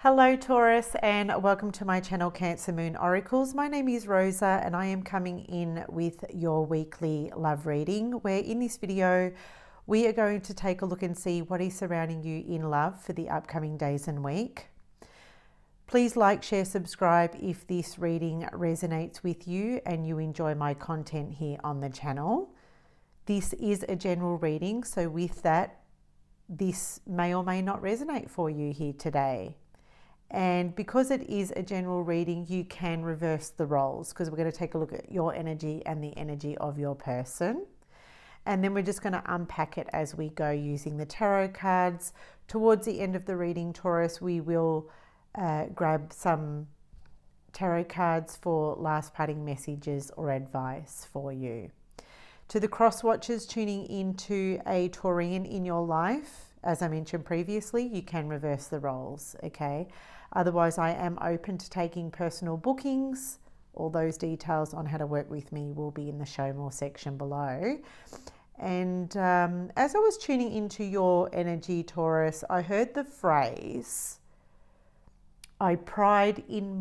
Hello Taurus, and welcome to my channel Cancer Moon Oracles. My name is Rosa and I am coming in with your weekly love reading, where in this video we are going to take a look and see what is surrounding you in love for the upcoming days and week. Please like, share, subscribe if this reading resonates with you and you enjoy my content here on the channel. This is a general reading, so with that, this may or may not resonate for you here today. And because it is a general reading, you can reverse the roles, because we're going to take a look at your energy and the energy of your person. And then we're just going to unpack it as we go using the tarot cards. Towards the end of the reading, Taurus, we will grab some tarot cards for last parting messages or advice for you. To the cross watchers tuning into a Taurian in your life, as I mentioned previously, you can reverse the roles, okay? Otherwise, I am open to taking personal bookings. All those details on how to work with me will be in the show more section below. And as I was tuning into your energy, Taurus, I heard the phrase, I pride in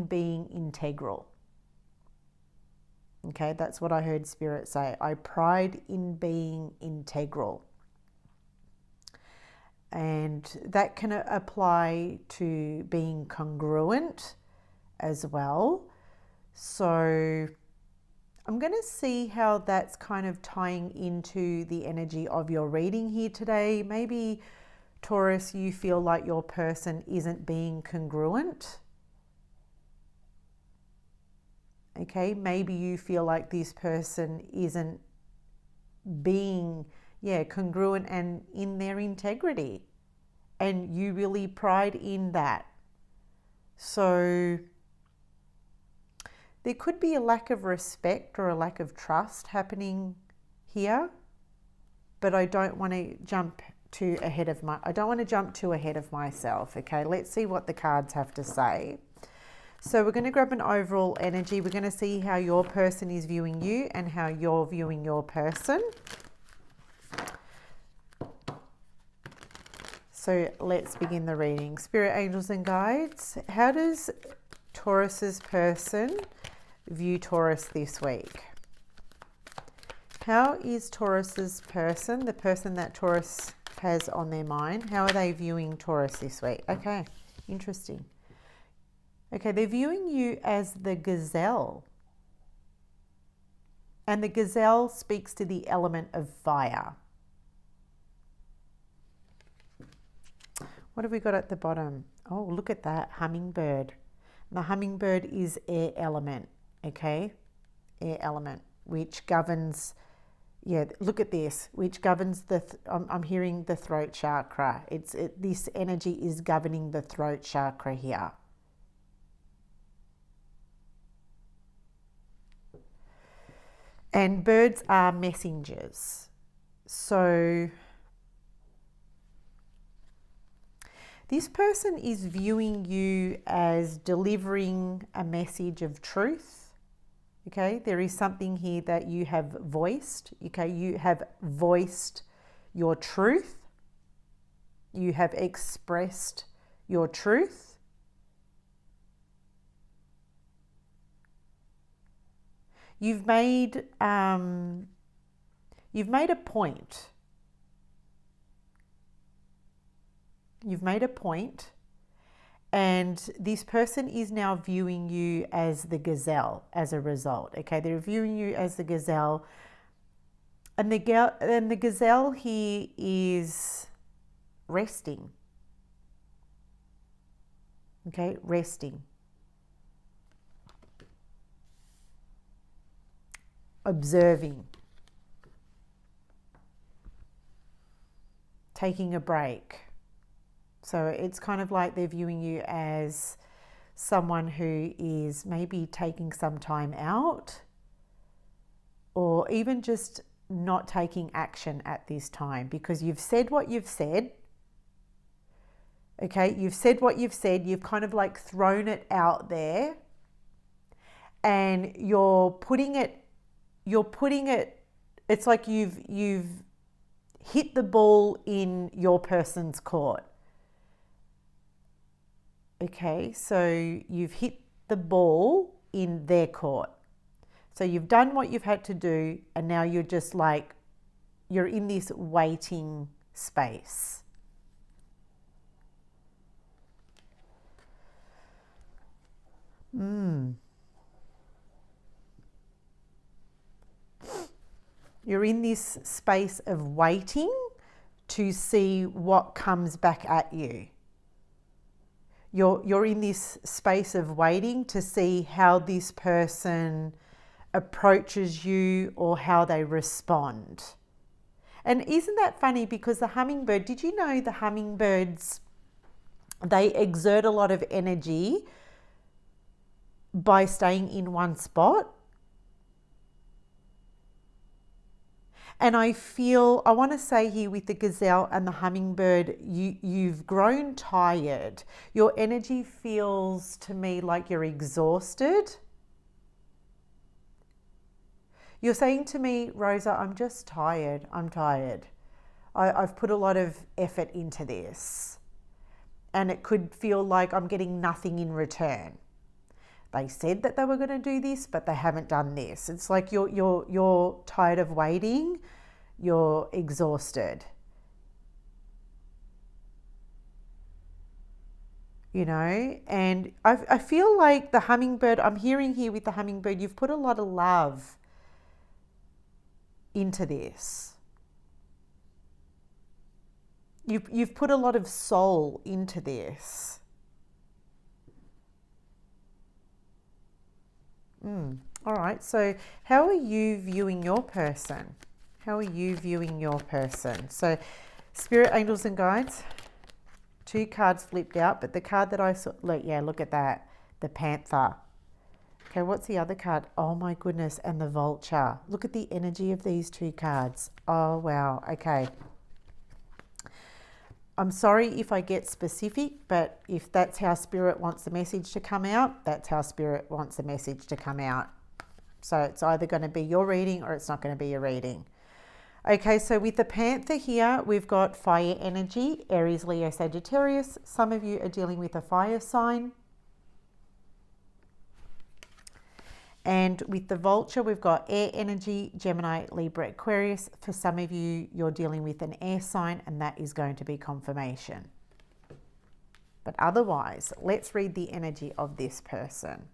being integral. Okay, that's what I heard Spirit say. I pride in being integral. And that can apply to being congruent as well. So I'm going to see how that's kind of tying into the energy of your reading here today. Maybe, Taurus, you feel like your person isn't being congruent. Okay, maybe you feel like this person isn't being, congruent and in their integrity. And you really pride in that. So there could be a lack of respect or a lack of trust happening here. But I don't want to jump too ahead of myself. Okay, let's see what the cards have to say. So we're going to grab an overall energy. We're going to see how your person is viewing you and how you're viewing your person. So let's begin the reading. Spirit, angels and guides, how does Taurus's person view Taurus this week? How is Taurus's person, the person that Taurus has on their mind, how are they viewing Taurus this week? Okay, interesting. Okay, they're viewing you as the gazelle. And the gazelle speaks to the element of fire. What have we got at the bottom? Oh, look at that, hummingbird. The hummingbird is air element, okay? Air element, which governs, look at this, which governs I'm hearing the throat chakra. This energy is governing the throat chakra here. And birds are messengers. So this person is viewing you as delivering a message of truth. Okay, there is something here that you have voiced. Okay, you have voiced your truth. You have expressed your truth. You've made a point. You've made a point, and this person is now viewing you as the gazelle as a result. Okay, they're viewing you as the gazelle, and the gazelle here is resting. Okay, resting. Observing, taking a break. So it's kind of like they're viewing you as someone who is maybe taking some time out, or even just not taking action at this time, because you've said what you've said. Okay, you've said what you've said. You've kind of like thrown it out there, and you're putting it, it's like you've hit the ball in your person's court. Okay, so you've hit the ball in their court. So you've done what you've had to do, and now you're just like, you're in this waiting space. You're in this space of waiting to see what comes back at you. You're in this space of waiting to see how this person approaches you or how they respond. And isn't that funny? Because the hummingbird, did you know the hummingbirds, they exert a lot of energy by staying in one spot? And I want to say here with the gazelle and the hummingbird, you've grown tired. Your energy feels to me like you're exhausted. You're saying to me, Rosa, I'm just tired. I'm tired. I've put a lot of effort into this. And it could feel like I'm getting nothing in return. They said that they were going to do this, but they haven't done this. It's like you're tired of waiting. You're exhausted. You know, and I feel like the hummingbird, I'm hearing here with the hummingbird, you've put a lot of love into this. You've put a lot of soul into this. All right, so how are you viewing your person? How are you viewing your person? So spirit, angels and guides, 2 cards flipped out, but the card that I saw, look at that, the panther. Okay, what's the other card? Oh my goodness, and the vulture. Look at the energy of these 2 cards. Oh wow, okay. I'm sorry if I get specific, but if that's how Spirit wants the message to come out, that's how Spirit wants the message to come out. So it's either going to be your reading or it's not going to be your reading. Okay, so with the Panther here, we've got fire energy, Aries, Leo, Sagittarius. Some of you are dealing with a fire sign. And with the Vulture, we've got air energy, Gemini, Libra, Aquarius. For some of you, you're dealing with an air sign, and that is going to be confirmation. But otherwise, let's read the energy of this person.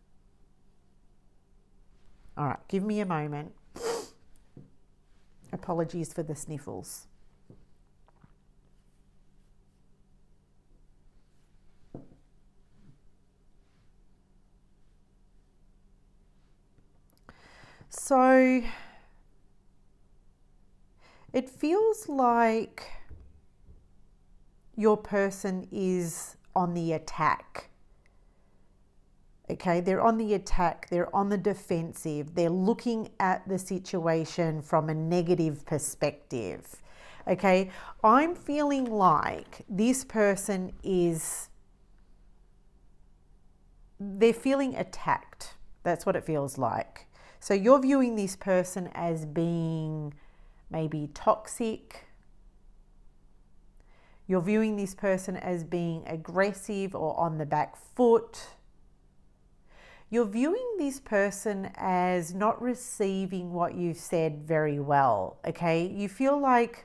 All right, give me a moment. Apologies for the sniffles. So it feels like your person is on the attack. Okay, they're on the attack, they're on the defensive, they're looking at the situation from a negative perspective. Okay, I'm feeling like this person they're feeling attacked. That's what it feels like. So you're viewing this person as being maybe toxic. You're viewing this person as being aggressive or on the back foot. You're viewing this person as not receiving what you've said very well, okay? You feel like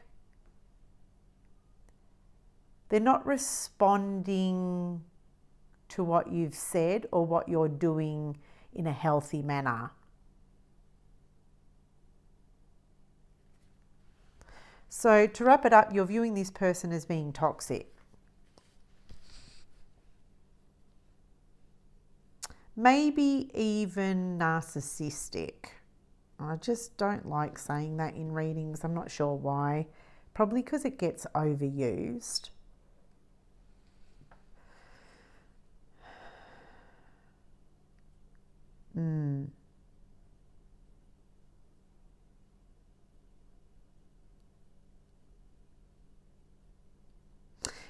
they're not responding to what you've said or what you're doing in a healthy manner. So to wrap it up, you're viewing this person as being toxic. Maybe even narcissistic. I just don't like saying that in readings. I'm not sure why. Probably because it gets overused.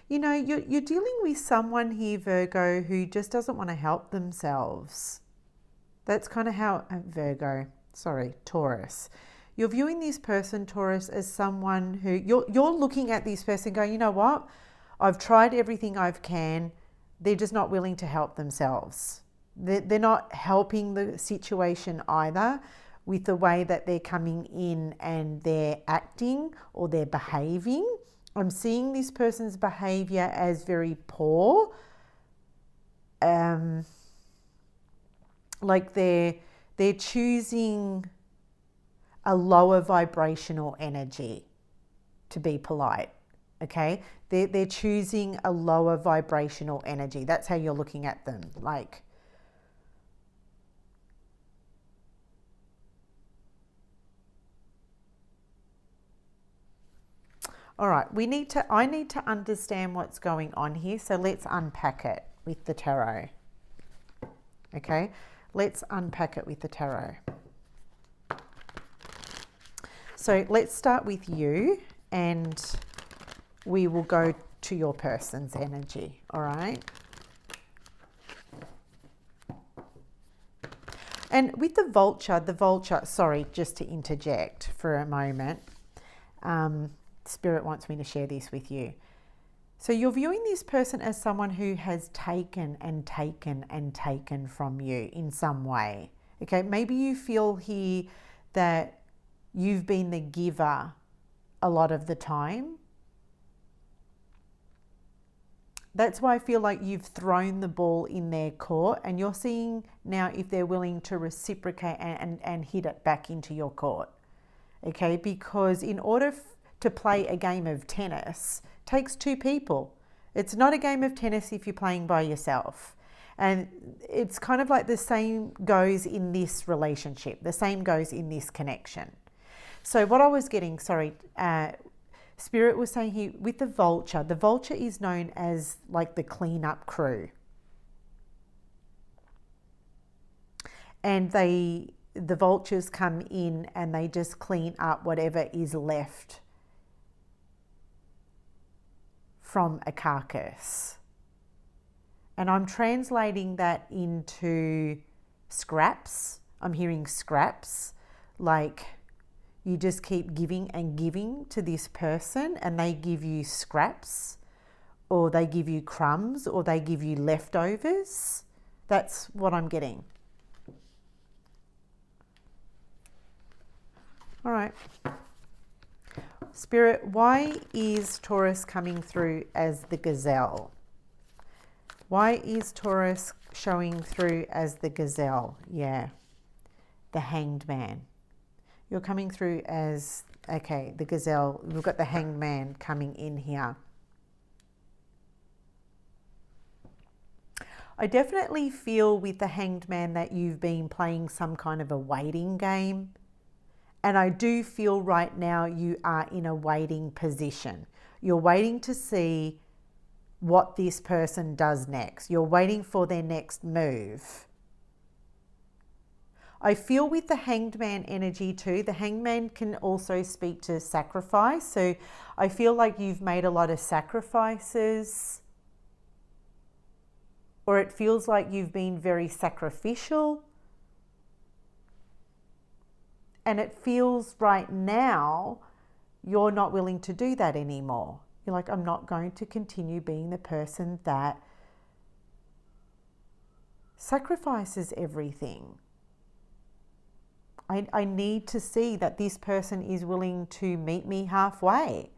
You know, you're dealing with someone here, Virgo, who just doesn't want to help themselves. That's kind of how, Taurus. You're viewing this person, Taurus, as someone who you're looking at this person going, you know what? I've tried everything I can. They're just not willing to help themselves. They're not helping the situation either with the way that they're coming in and they're acting or they're behaving. I'm seeing this person's behavior as very poor. Like they're choosing a lower vibrational energy, to be polite. Okay, they're choosing a lower vibrational energy. That's how you're looking at them. Like, all right, I need to understand what's going on here. So let's unpack it with the tarot. Okay, let's unpack it with the tarot. So let's start with you and we will go to your person's energy, all right? And with the vulture, sorry, just to interject for a moment. Spirit wants me to share this with you. So you're viewing this person as someone who has taken and taken and taken from you in some way. Okay, maybe you feel here that you've been the giver a lot of the time. That's why I feel like you've thrown the ball in their court and you're seeing now if they're willing to reciprocate and hit it back into your court. Okay, because in order to play a game of tennis, it takes two people. It's not a game of tennis if you're playing by yourself. And it's kind of like the same goes in this relationship. The same goes in this connection. So what I was getting, Spirit was saying here with the vulture is known as like the cleanup crew. And the vultures come in and they just clean up whatever is left from a carcass. And I'm translating that into scraps. I'm hearing scraps, like you just keep giving and giving to this person and they give you scraps or they give you crumbs or they give you leftovers. That's what I'm getting. All right. Spirit, why is Taurus coming through as the gazelle? Why is Taurus showing through as the gazelle? Yeah, the hanged man. You're coming through as, okay, the gazelle. We've got the hanged man coming in here. I definitely feel with the hanged man that you've been playing some kind of a waiting game. And I do feel right now you are in a waiting position. You're waiting to see what this person does next. You're waiting for their next move. I feel with the hanged man energy too, the hanged man can also speak to sacrifice. So I feel like you've made a lot of sacrifices, or it feels like you've been very sacrificial. And it feels right now you're not willing to do that anymore. You're like, I'm not going to continue being the person that sacrifices everything. I need to see that this person is willing to meet me halfway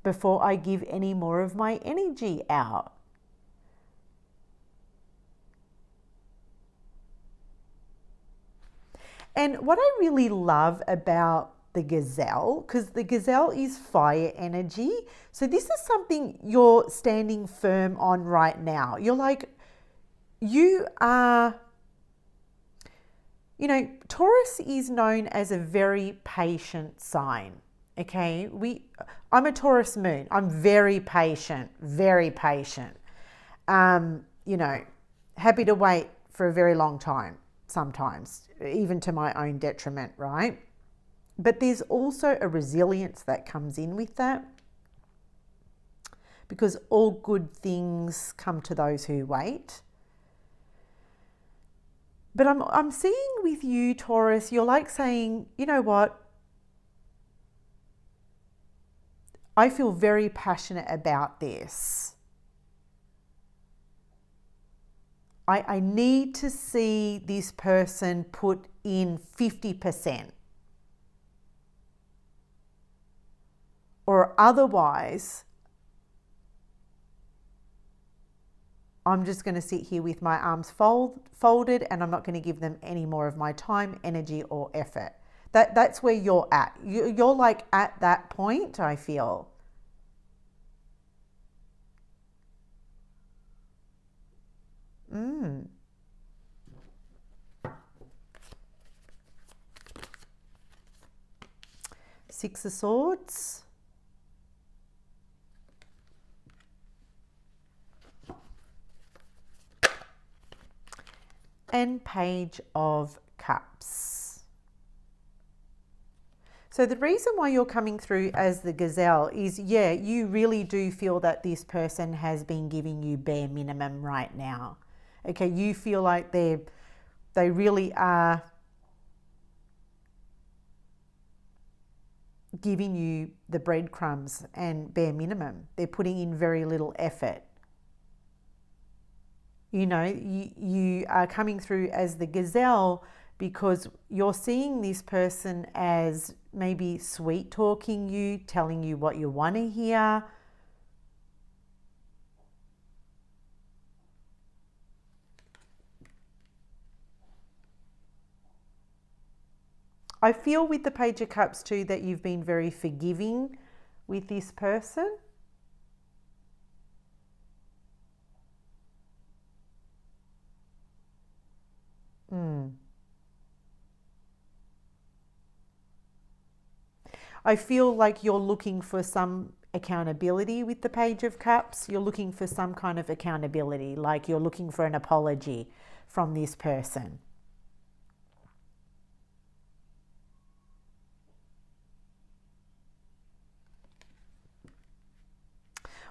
before I give any more of my energy out. And what I really love about the gazelle, because the gazelle is fire energy. So this is something you're standing firm on right now. You're like, you are, you know, Taurus is known as a very patient sign. Okay, I'm a Taurus moon. I'm very patient, very patient. You know, happy to wait for a very long time sometimes, even to my own detriment, right? But there's also a resilience that comes in with that, because all good things come to those who wait. But I'm seeing with you, Taurus, you're like saying, you know what? I feel very passionate about this. I need to see this person put in 50%. Or otherwise, I'm just going to sit here with my arms folded and I'm not going to give them any more of my time, energy, or effort. That's where you're at. You're like at that point, I feel. Six of Swords. And Page of Cups. So the reason why you're coming through as the gazelle is, yeah, you really do feel that this person has been giving you bare minimum right now. Okay, you feel like they really are giving you the breadcrumbs and bare minimum. They're putting in very little effort. You know, you are coming through as the gazelle because you're seeing this person as maybe sweet talking you, telling you what you want to hear. I feel with the Page of Cups too that you've been very forgiving with this person. I feel like you're looking for some accountability with the Page of Cups. You're looking for some kind of accountability, like you're looking for an apology from this person.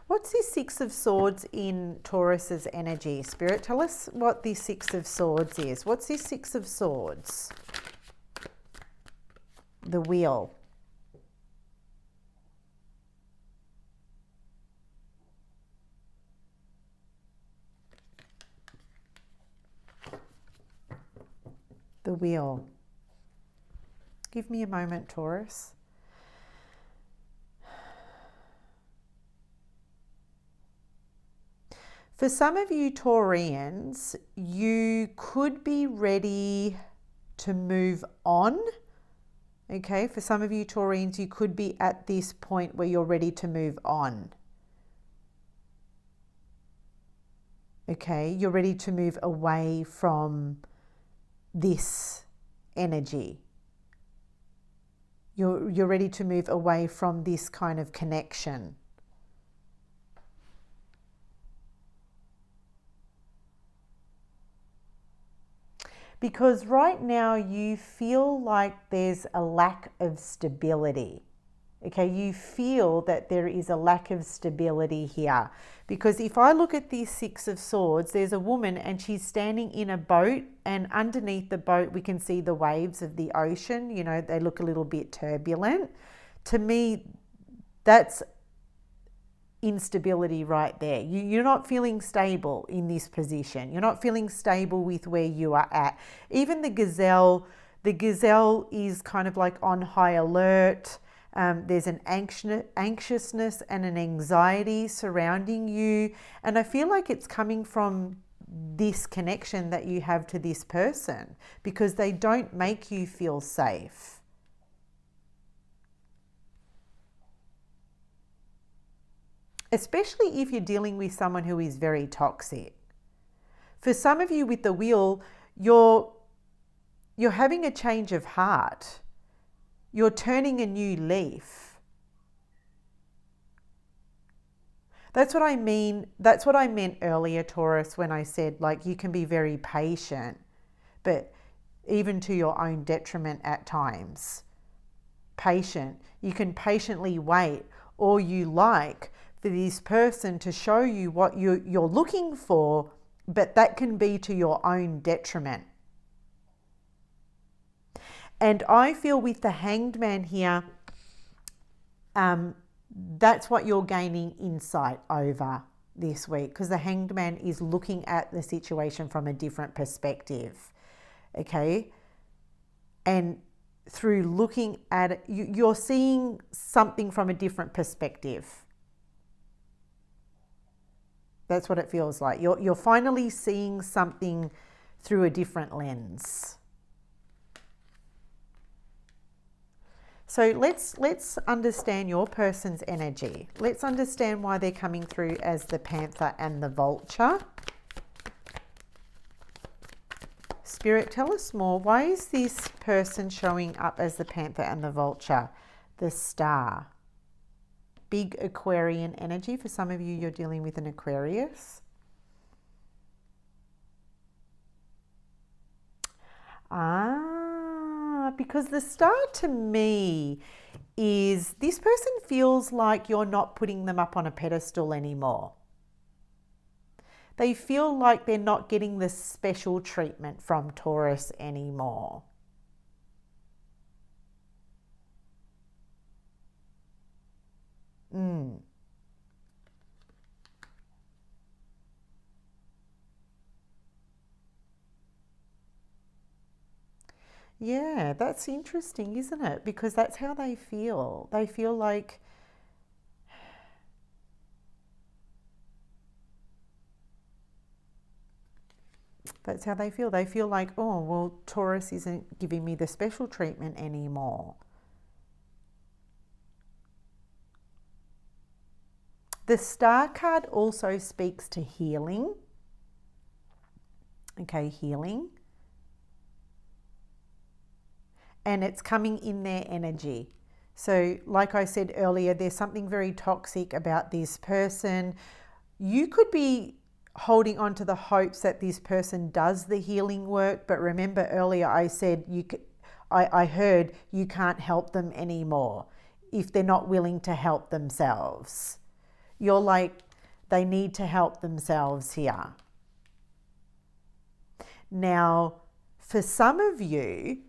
What's this Six of Swords in Taurus's energy? Spirit, tell us what this Six of Swords is. What's this Six of Swords? The Wheel. The Wheel. Give me a moment, Taurus. For some of you Taurians, you could be ready to move on. Okay, for some of you Taurians, you could be at this point where you're ready to move on. Okay, you're ready to move away from this energy. You're ready to move away from this kind of connection. Because right now you feel like there's a lack of stability. Okay, you feel that there is a lack of stability here. Because if I look at this Six of Swords, there's a woman and she's standing in a boat, and underneath the boat we can see the waves of the ocean. You know, they look a little bit turbulent. To me, that's instability right there. You're not feeling stable in this position. You're not feeling stable with where you are at. Even the gazelle is kind of like on high alert. There's an anxiousness and an anxiety surrounding you. And I feel like it's coming from this connection that you have to this person, because they don't make you feel safe. Especially if you're dealing with someone who is very toxic. For some of you with the Wheel, you're having a change of heart. You're turning a new leaf. That's what I mean. That's what I meant earlier, Taurus, when I said like you can be very patient, but even to your own detriment at times. Patient. You can patiently wait, or you like for this person to show you what you're looking for, but that can be to your own detriment. And I feel with the Hanged Man here, that's what you're gaining insight over this week, because the Hanged Man is looking at the situation from a different perspective. Okay. And through looking at it, you're seeing something from a different perspective. That's what it feels like. You're finally seeing something through a different lens. So let's understand your person's energy. Let's understand why they're coming through as the Panther and the Vulture. Spirit, tell us more. Why is this person showing up as the Panther and the Vulture? The Star. Big Aquarian energy. For some of you, you're dealing with an Aquarius. Because the Star to me is, this person feels like you're not putting them up on a pedestal anymore. They feel like they're not getting the special treatment from Taurus anymore. Yeah, that's interesting, isn't it? Because that's how they feel. They feel like that's how they feel. They feel like, oh, well, Taurus isn't giving me the special treatment anymore. The Star card also speaks to healing. Okay, healing. And it's coming in their energy. So like I said earlier, there's something very toxic about this person. You could be holding on to the hopes that this person does the healing work, but remember earlier I said I heard you can't help them anymore if they're not willing to help themselves. You're like, they need to help themselves here. Now, for some of you,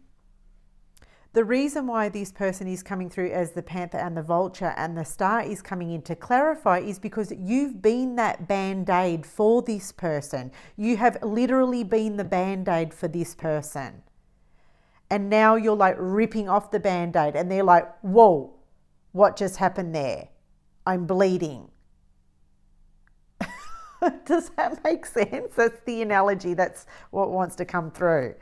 the reason why this person is coming through as the Panther and the Vulture and the Star is coming in to clarify is because you've been that Band-Aid for this person. You have literally been the Band-Aid for this person. And now you're like ripping off the Band-Aid and they're like, whoa, what just happened there? I'm bleeding. Does that make sense? That's the analogy. That's what wants to come through.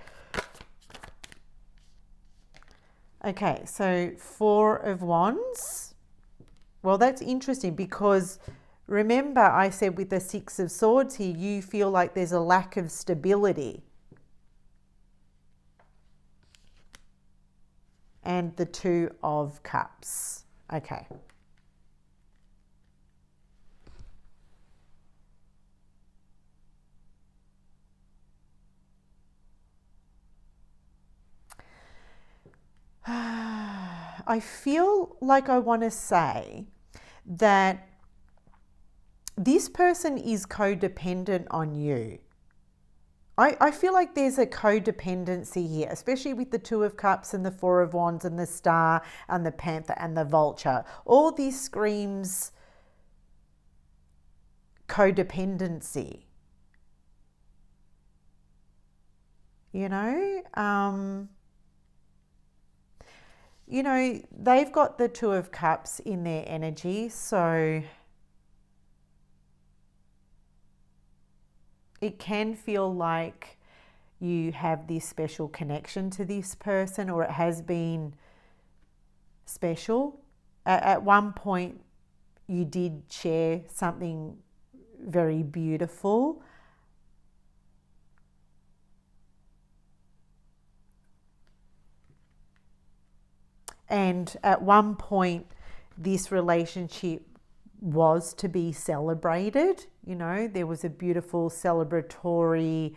Okay, so Four of Wands. Well, that's interesting because remember I said with the Six of Swords here, you feel like there's a lack of stability. And the Two of Cups. Okay. I feel like I want to say that this person is codependent on you. I feel like there's a codependency here, especially with the Two of Cups and the Four of Wands and the Star and the Panther and the Vulture. All this screams codependency. You know? You know, they've got the Two of Cups in their energy, so it can feel like you have this special connection to this person, or it has been special. At one point, you did share something very beautiful. And at one point, this relationship was to be celebrated. You know, there was a beautiful celebratory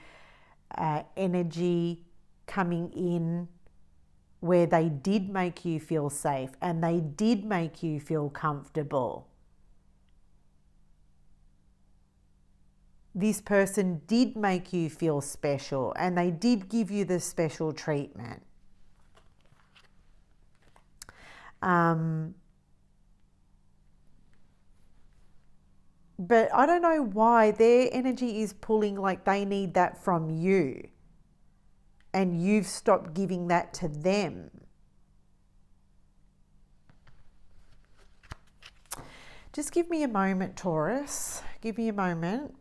energy coming in where they did make you feel safe and they did make you feel comfortable. This person did make you feel special and they did give you the special treatment. But I don't know why their energy is pulling like they need that from you. And you've stopped giving that to them. Just give me a moment, Taurus. Give me a moment.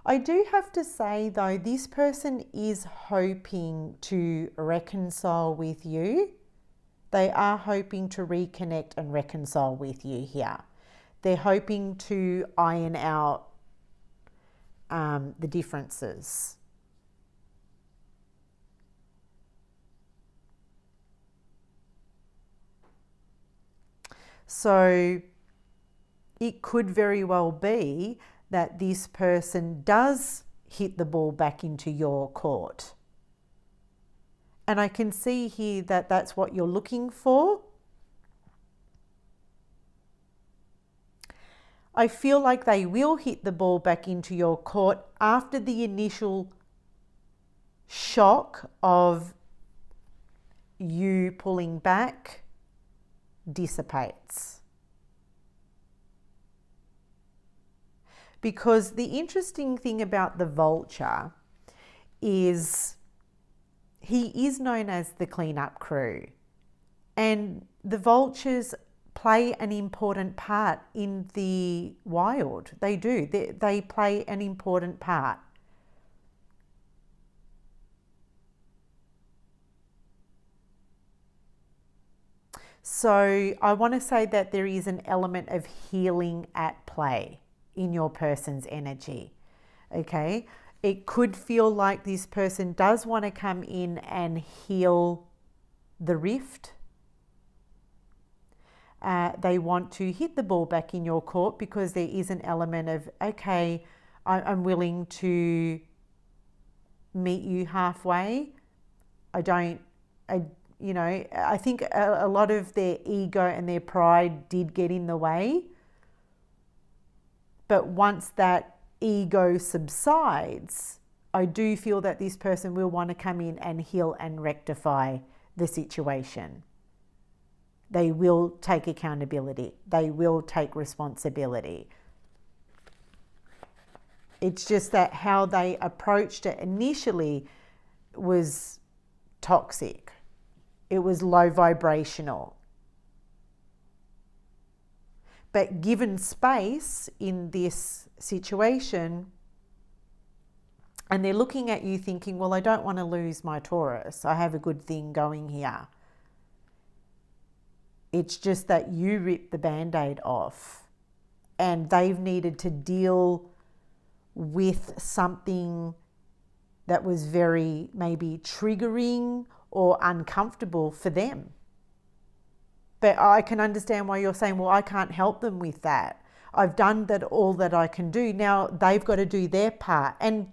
I do have to say though, this person is hoping to reconcile with you. They are hoping to reconnect and reconcile with you here. They're hoping to iron out the differences. So it could very well be that this person does hit the ball back into your court. And I can see here that that's what you're looking for. I feel like they will hit the ball back into your court after the initial shock of you pulling back dissipates. Because the interesting thing about the vulture is he is known as the cleanup crew. And the vultures play an important part in the wild. They do. They play an important part. So I want to say that there is an element of healing at play in your person's energy. Okay? It could feel like this person does want to come in and heal the rift. They want to hit the ball back in your court because there is an element of, okay, I'm willing to meet you halfway. I think a lot of their ego and their pride did get in the way. But once that ego subsides, I do feel that this person will want to come in and heal and rectify the situation. They will take accountability. They will take responsibility. It's just that how they approached it initially was toxic. It was low vibrational. But given space in this situation, and they're looking at you thinking, well, I don't want to lose my Taurus. I have a good thing going here. It's just that you ripped the Band-Aid off and they've needed to deal with something that was very maybe triggering or uncomfortable for them. But I can understand why you're saying, well, I can't help them with that. I've done that all that I can do. Now they've got to do their part. And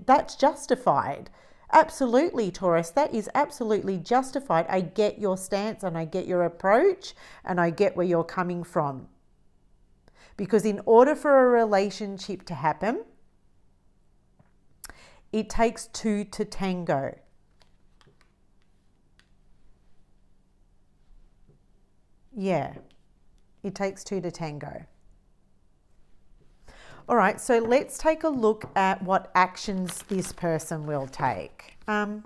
that's justified. Absolutely, Taurus, that is absolutely justified. I get your stance and I get your approach and I get where you're coming from. Because in order for a relationship to happen, it takes two to tango. Yeah, it takes two to tango. All right, so let's take a look at what actions this person will take. Hang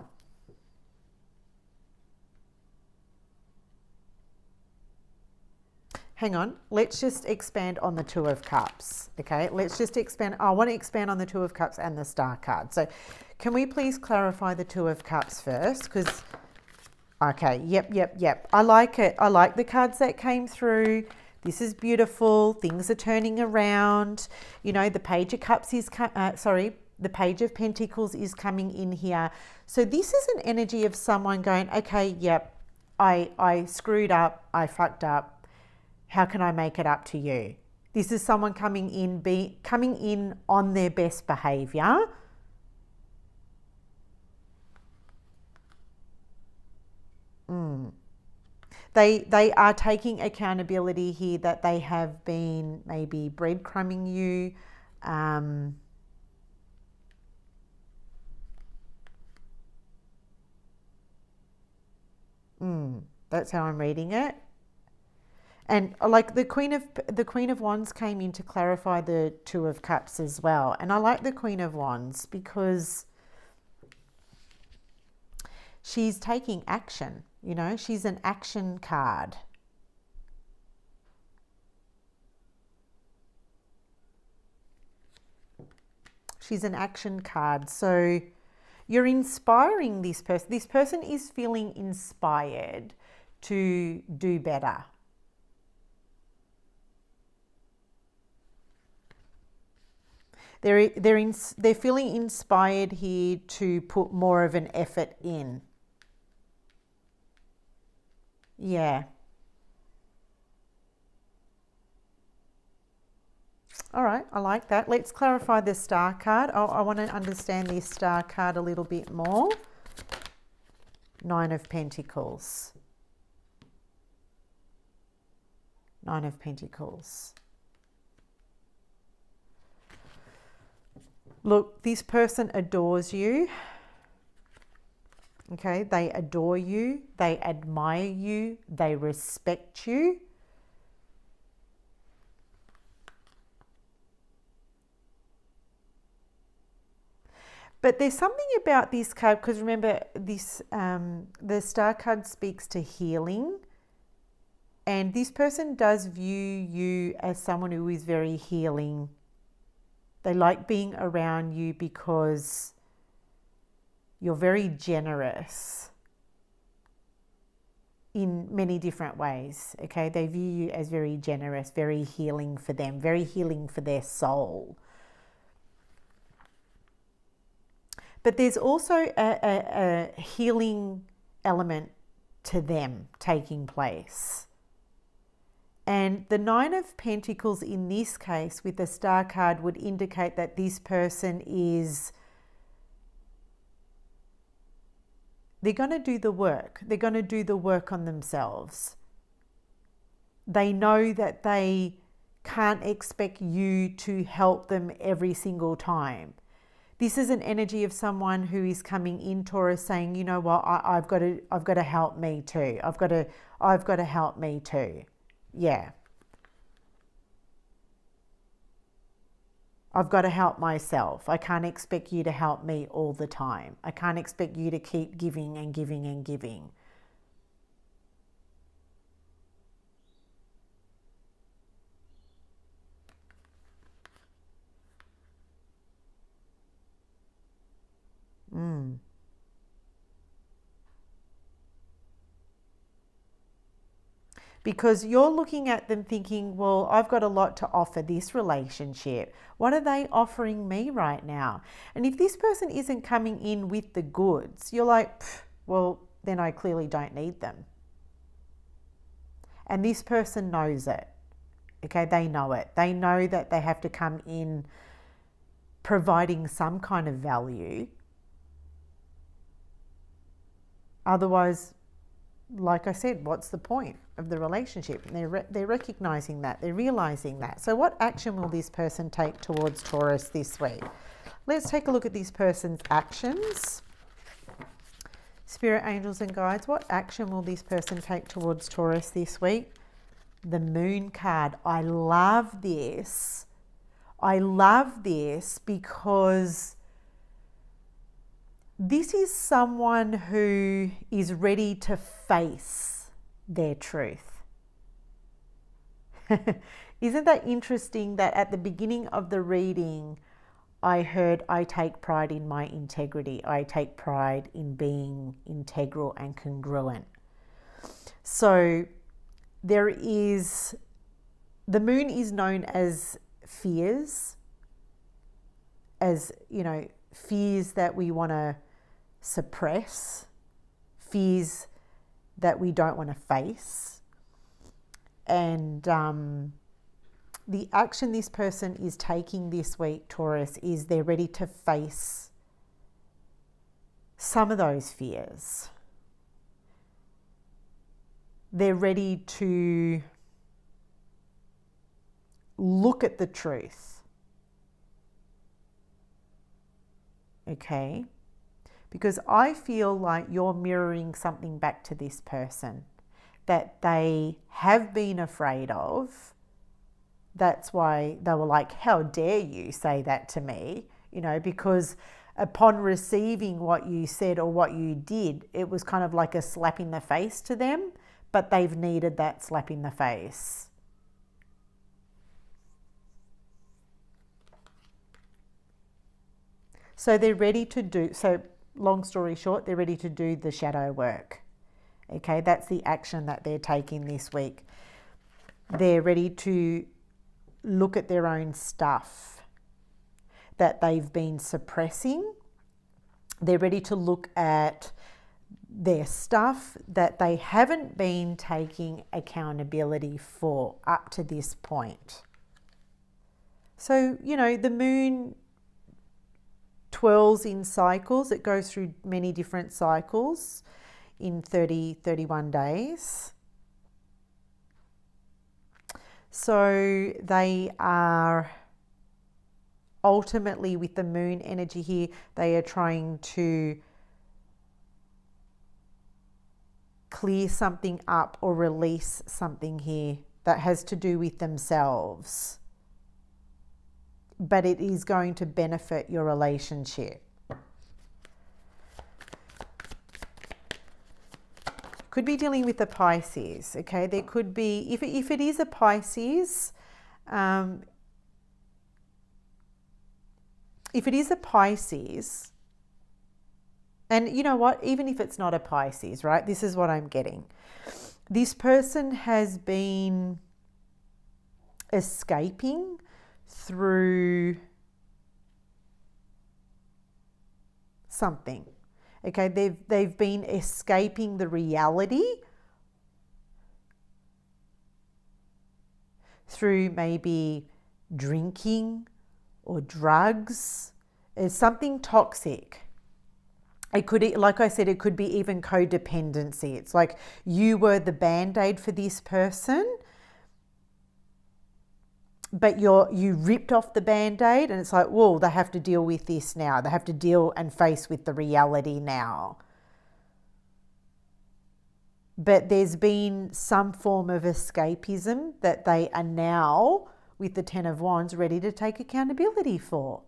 on, let's just expand on the Two of Cups, okay? Let's just expand. I want to expand on the Two of Cups and the Star card. So can we please clarify the Two of Cups first? Because, okay, yep. I like it. I like the cards that came through. This is beautiful. Things are turning around. You know, the Page of Cups is, the Page of Pentacles is coming in here. So this is an energy of someone going, okay, yep, I screwed up. I fucked up. How can I make it up to you? This is someone coming in on their best behavior. They are taking accountability here that they have been maybe breadcrumbing you, That's how I'm reading it. And like the Queen of Wands came in to clarify the Two of Cups as well. And I like the Queen of Wands because she's taking action, you know, she's an action card. She's an action card. So you're inspiring this person. This person is feeling inspired to do better. They're feeling inspired here to put more of an effort in. Yeah. All right, I like that. Let's clarify the Star card. I want to understand this Star card a little bit more. Nine of Pentacles. Nine of Pentacles. Look, this person adores you. Okay, they adore you. They admire you. They respect you. But there's something about this card, because remember, this the Star card speaks to healing. And this person does view you as someone who is very healing. They like being around you because you're very generous in many different ways. Okay, they view you as very generous, very healing for them, very healing for their soul. But there's also a healing element to them taking place. And the Nine of Pentacles in this case with the Star card would indicate that this person is, they're going to do the work. They're going to do the work on themselves. They know that they can't expect you to help them every single time. This is an energy of someone who is coming in, Taurus, saying, you know what, I've got to help me too. I've got to help me too. Yeah. I've got to help myself. I can't expect you to help me all the time. I can't expect you to keep giving and giving and giving. Because you're looking at them thinking, well, I've got a lot to offer this relationship. What are they offering me right now? And if this person isn't coming in with the goods, you're like, well, then I clearly don't need them. And this person knows it. Okay, they know it. They know that they have to come in providing some kind of value. Otherwise, like I said, what's the point of the relationship? And they're recognizing that, they're realizing that. So what action will this person take towards Taurus this week? Let's take a look at this person's actions. Spirit, angels and guides, what action will this person take towards Taurus this week? The Moon card. I love this. I love this because this is someone who is ready to face their truth. Isn't that interesting that at the beginning of the reading, I heard, I take pride in my integrity. I take pride in being integral and congruent. So there is, the moon is known as fears, as, you know, fears that we want to suppress, fears that we don't want to face. And the action this person is taking this week, Taurus, is they're ready to face some of those fears. They're ready to look at the truth. okay? Because I feel like you're mirroring something back to this person that they have been afraid of. That's why they were like, how dare you say that to me? You know, because upon receiving what you said or what you did, it was kind of like a slap in the face to them, but they've needed that slap in the face. So they're ready to do, so long story short, they're ready to do the shadow work. Okay, that's the action that they're taking this week. They're ready to look at their own stuff that they've been suppressing. They're ready to look at their stuff that they haven't been taking accountability for up to this point. So, you know, the moon twirls in cycles. It goes through many different cycles in 31 days. So they are ultimately, with the moon energy here, they are trying to clear something up or release something here that has to do with themselves. But it is going to benefit your relationship. Could be dealing with the Pisces, okay? There could be, if it is a Pisces, if it is a Pisces, and you know what, even if it's not a Pisces, right? This is what I'm getting. This person has been escaping through something. Okay, they've been escaping the reality through maybe drinking or drugs. It's something toxic. It could, like I said, it could be even codependency. It's like you were the band-aid for this person, but you ripped off the band-aid, and it's like, whoa, they have to deal with this now. They have to deal and face with the reality now. But there's been some form of escapism that they are now, with the Ten of Wands, ready to take accountability for.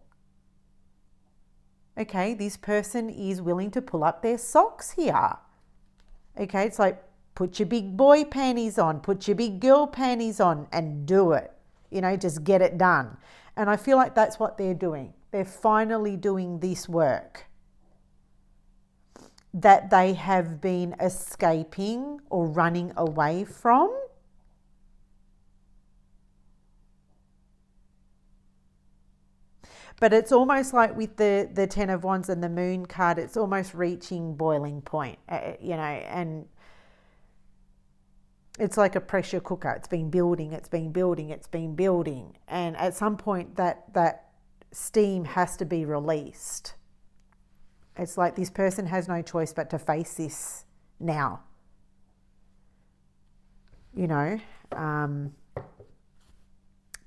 Okay, this person is willing to pull up their socks here. Okay, it's like, put your big boy panties on, put your big girl panties on and do it. You know, just get it done. And I feel like that's what they're doing. They're finally doing this work that they have been escaping or running away from. But it's almost like with the Ten of Wands and the Moon card, it's almost reaching boiling point, you know, and it's like a pressure cooker. It's been building, it's been building, it's been building. And at some point that steam has to be released. It's like this person has no choice but to face this now. You know,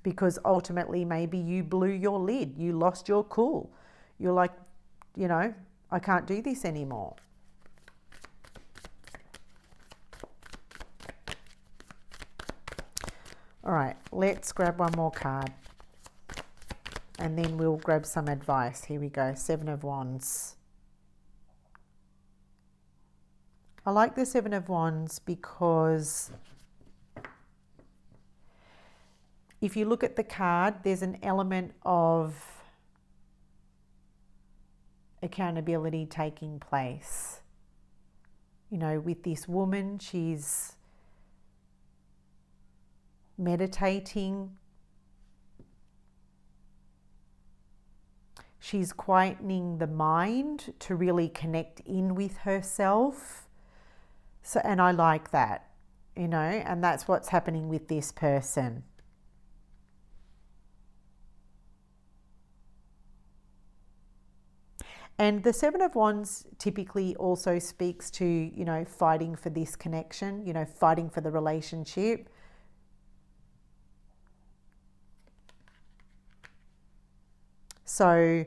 because ultimately maybe you blew your lid. You lost your cool. You're like, you know, I can't do this anymore. All right, let's grab one more card and then we'll grab some advice. Here we go, Seven of Wands. I like the Seven of Wands because if you look at the card, there's an element of accountability taking place. You know, with this woman, she's meditating. She's quietening the mind to really connect in with herself. So, and I like that, you know, and that's what's happening with this person. And the Seven of Wands typically also speaks to, you know, fighting for this connection, you know, fighting for the relationship. So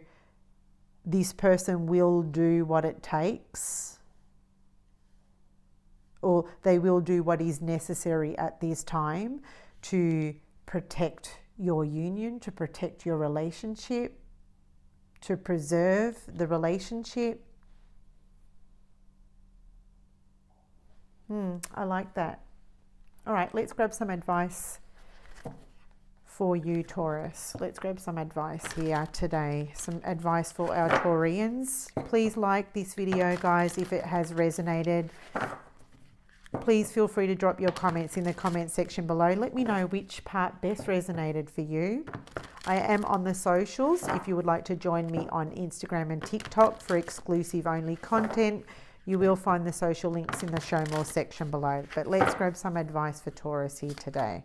this person will do what it takes, or they will do what is necessary at this time to protect your union, to protect your relationship, to preserve the relationship. I like that. All right, let's grab some advice for you, Taurus. Let's grab some advice here today. Some advice for our Taurians. Please like this video, guys, if it has resonated. Please feel free to drop your comments in the comment section below. Let me know which part best resonated for you. I am on the socials if you would like to join me on Instagram and TikTok for exclusive only content. You will find the social links in the show more section below. But let's grab some advice for Taurus here today.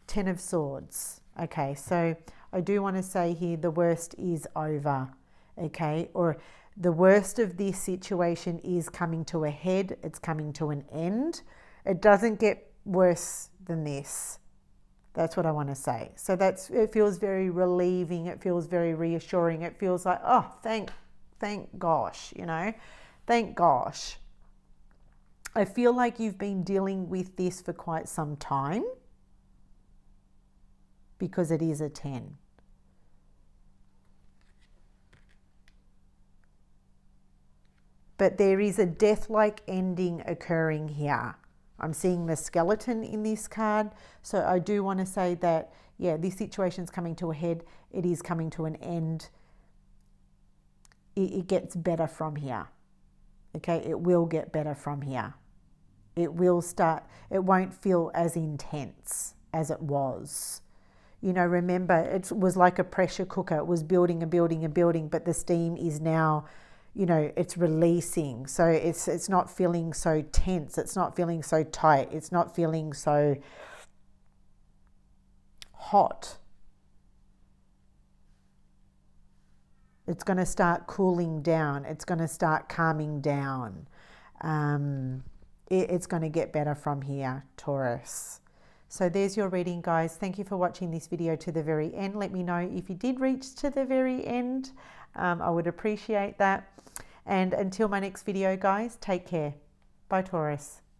10 of Swords. Okay, so I do want to say here the worst is over. Okay, or the worst of this situation is coming to a head. It's coming to an end. It doesn't get worse than this. That's what I want to say. So it feels very relieving. It feels very reassuring. It feels like, oh, thank gosh, you know, thank gosh. I feel like you've been dealing with this for quite some time because it is a 10. But there is a death-like ending occurring here. I'm seeing the skeleton in this card. So I do want to say that, yeah, this situation's coming to a head. It is coming to an end. It gets better from here. Okay, it will get better from here. It will start, it won't feel as intense as it was. You know, remember, it was like a pressure cooker. It was building and building and building, but the steam is now, you know, it's releasing. So it's not feeling so tense. It's not feeling so tight. It's not feeling so hot. It's going to start cooling down. It's going to start calming down. It's going to get better from here, Taurus. So there's your reading, guys. Thank you for watching this video to the very end. Let me know if you did reach to the very end. I would appreciate that. And until my next video, guys, take care. Bye, Taurus.